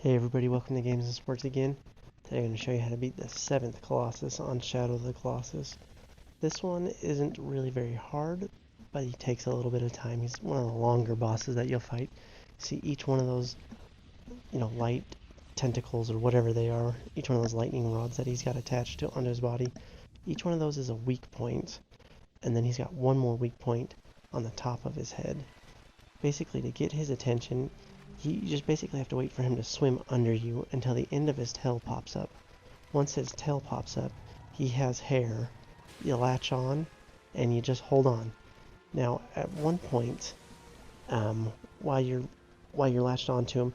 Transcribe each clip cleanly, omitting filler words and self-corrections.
Hey everybody, welcome to Games and Sports again. Today I'm going to show you how to beat the 7th Colossus on Shadow of the Colossus. This one isn't really very hard, but he takes a little bit of time. He's one of the longer bosses that you'll fight. See each one of those, light tentacles or whatever they are, each one of those lightning rods that he's got attached to onto his body, each one of those is a weak point, and then he's got one more weak point on the top of his head. Basically, to get his attention, you just basically have to wait for him to swim under you until the end of his tail pops up. Once his tail pops up, he has hair. You latch on, and you just hold on. Now, at one point, while you're latched onto him,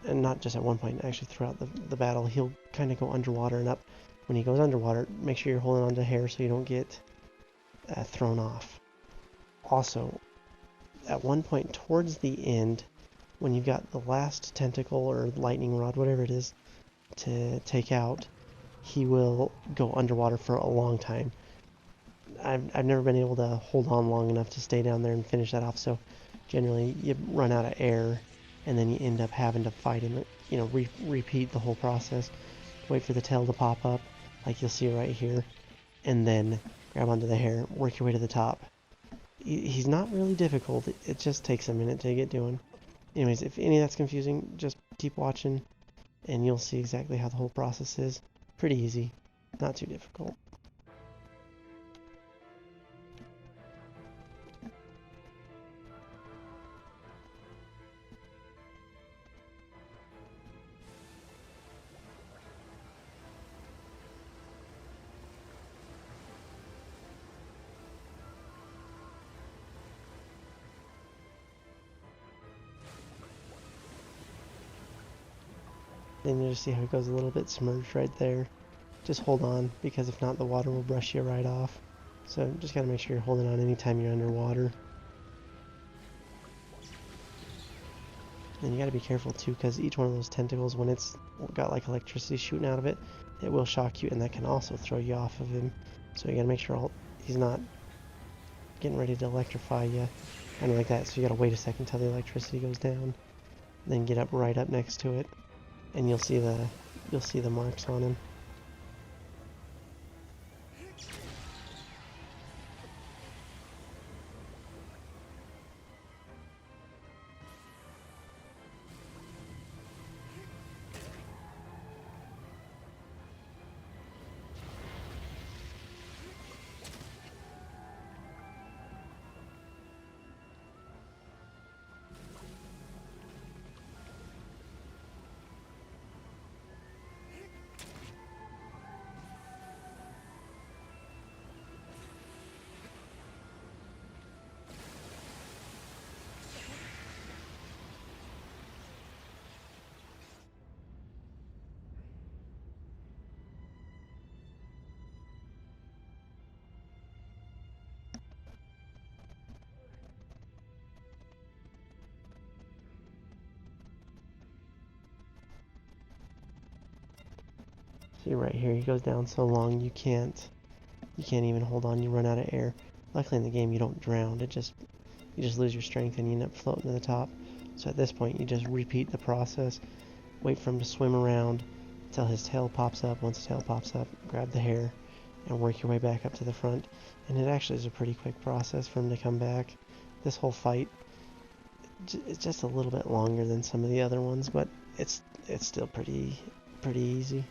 and not just at one point, actually throughout the battle, he'll kind of go underwater and up. When he goes underwater, make sure you're holding on to hair so you don't get thrown off. Also, at one point towards the end, when you've got the last tentacle or lightning rod, whatever it is, to take out, he will go underwater for a long time. I've never been able to hold on long enough to stay down there and finish that off, so generally you run out of air, and then you end up having to fight him, repeat the whole process, wait for the tail to pop up, like you'll see right here, and then grab onto the hair, work your way to the top. He's not really difficult, it just takes a minute to get doing. Anyways, if any of that's confusing, just keep watching and you'll see exactly how the whole process is. Pretty easy, not too difficult. Then you'll just see how it goes a little bit submerged right there. Just hold on, because if not, the water will brush you right off. So just gotta make sure you're holding on anytime you're underwater. And you gotta be careful too, because each one of those tentacles, when it's got like electricity shooting out of it, it will shock you, and that can also throw you off of him. So you gotta make sure he's not getting ready to electrify you, kind of like that. So you gotta wait a second until the electricity goes down, then get up right up next to it, and you'll see the marks on him. See right here, he goes down so long you can't even hold on. You run out of air. Luckily in the game you don't drown. You just lose your strength and you end up floating to the top. So at this point you just repeat the process. Wait for him to swim around until his tail pops up. Once his tail pops up, grab the hair and work your way back up to the front. And it actually is a pretty quick process for him to come back. This whole fight is just a little bit longer than some of the other ones, but it's still pretty easy.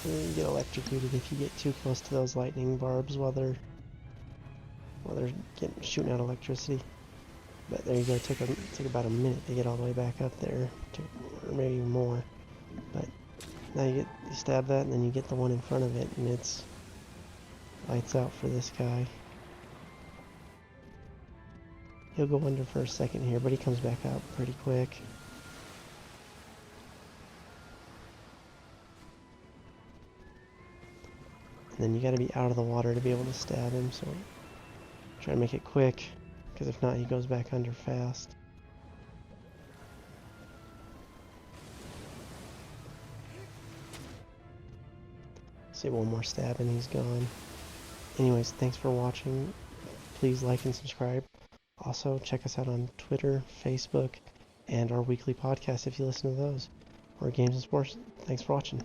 You get electrocuted if you get too close to those lightning barbs while they're shooting out electricity. But there you go. It took about a minute to get all the way back up there, or maybe even more. But now you stab that, and then you get the one in front of it, and it's lights out for this guy. He'll go under for a second here, but he comes back out pretty quick. And then you got to be out of the water to be able to stab him, so try to make it quick, because if not, he goes back under fast. See, one more stab and he's gone. Anyways, thanks for watching. Please like and subscribe. Also, check us out on Twitter, Facebook, and our weekly podcast if you listen to those. Or Games and Sports. Thanks for watching.